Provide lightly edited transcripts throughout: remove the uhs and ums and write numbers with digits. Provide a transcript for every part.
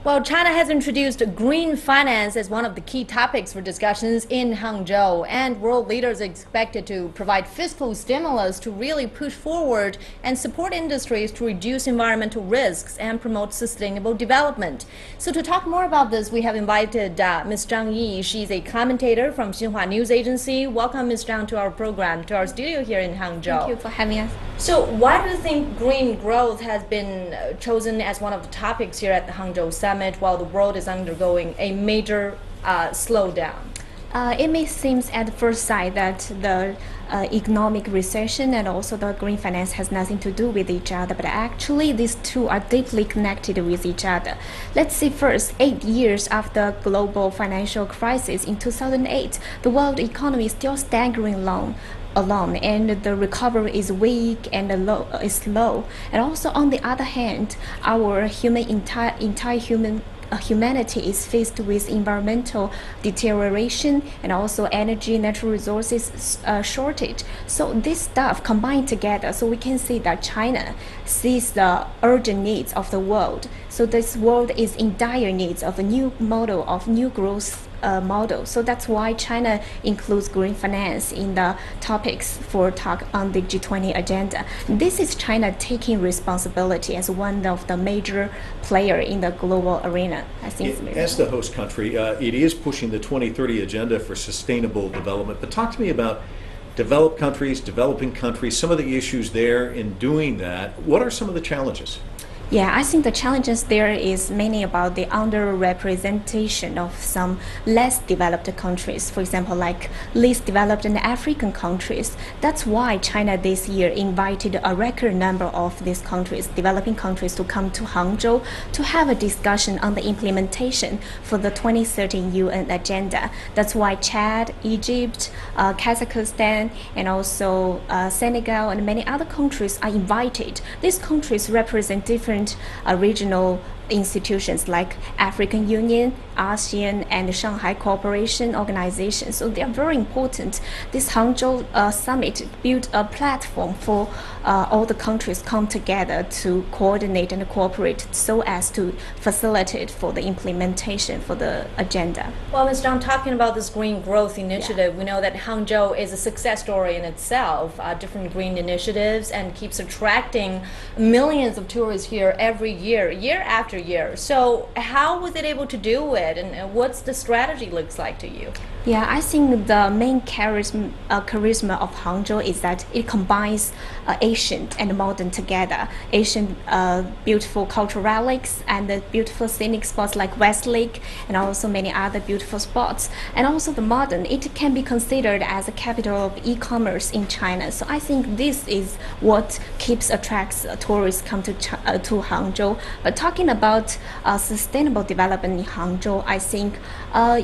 Well, China has introduced green finance as one of the key topics for discussions in Hangzhou, and world leaders are expected to provide fiscal stimulus to really push forward and support industries to reduce environmental risks and promote sustainable development. So to talk more about this, we have invited Ms. Zhang Yi. She's a commentator from Xinhua News Agency. Welcome, Ms. Zhang, to our program, to our studio here in Hangzhou. Thank you for having us. So why do you think green growth has been chosen as one of the topics here at the Hangzhou Summit while the world is undergoing a major slowdown? It may seem at first sight that the economic recession and also the green finance has nothing to do with each other, but actually these two are deeply connected with each other. Let's see first, 8 years after global financial crisis in 2008, the world economy is still staggering along, and the recovery is weak and slow. And also on the other hand, our humanity is faced with environmental deterioration and also energy, natural resources shortage. So this stuff combined together, so we can see that China sees the urgent needs of the world. So this world is in dire needs of a new model of new growth model. So that's why China includes green finance in the topics for talk on the G20 agenda. This is China taking responsibility as one of the major player in the global arena. I think as the host country, it is pushing the 2030 agenda for sustainable development. But talk to me about developed countries, developing countries, some of the issues there in doing that. What are some of the challenges? Yeah, I think the challenges there is mainly about the underrepresentation of some less developed countries, for example, like least developed in African countries. That's why China this year invited a record number of these countries, developing countries, to come to Hangzhou to have a discussion on the implementation for the 2030 UN agenda. That's why Chad, Egypt, Kazakhstan, and also Senegal and many other countries are invited. These countries represent different regional institutions like African Union, ASEAN, and Shanghai Cooperation Organization. So they are very important. This Hangzhou summit built a platform for all the countries come together to coordinate and cooperate so as to facilitate for the implementation for the agenda. Well, Ms. Zhang, talking about this green growth initiative, we know that Hangzhou is a success story in itself, different green initiatives, and keeps attracting millions of tourists here every year, year after year. So how was it able to do it, and what's the strategy looks like to you? Yeah, I think the main charisma of Hangzhou is that it combines ancient and modern together. Ancient beautiful cultural relics and the beautiful scenic spots like West Lake and also many other beautiful spots. And also the modern, it can be considered as a capital of e-commerce in China. So I think this is what attracts tourists come to Hangzhou. But talking about sustainable development in Hangzhou, I think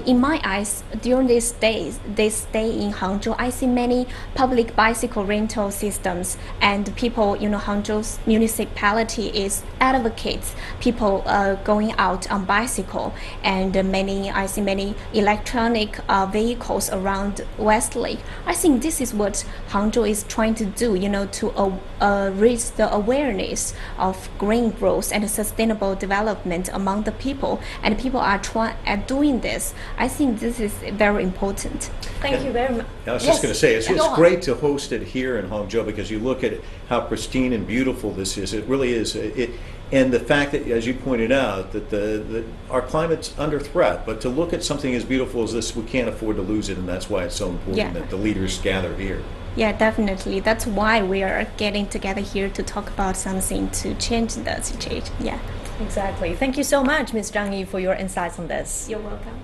in my eyes, during this stay in Hangzhou, I see many public bicycle rental systems, and people, Hangzhou's municipality advocates people going out on bicycle, and I see many electronic vehicles around West Lake. I think this is what Hangzhou is trying to do, to raise the awareness of green growth and sustainable development among the people, and people are doing this. I think this is very important. Thank you very much. I was just going to say, it's great to host it here in Hangzhou because you look at how pristine and beautiful this is. It really is. And the fact that, as you pointed out, that our climate's under threat, but to look at something as beautiful as this, we can't afford to lose it, and that's why it's so important that the leaders gather here. Yeah, definitely. That's why we are getting together here to talk about something to change the situation. Yeah. Exactly. Thank you so much, Ms. Zhang Yi, for your insights on this. You're welcome.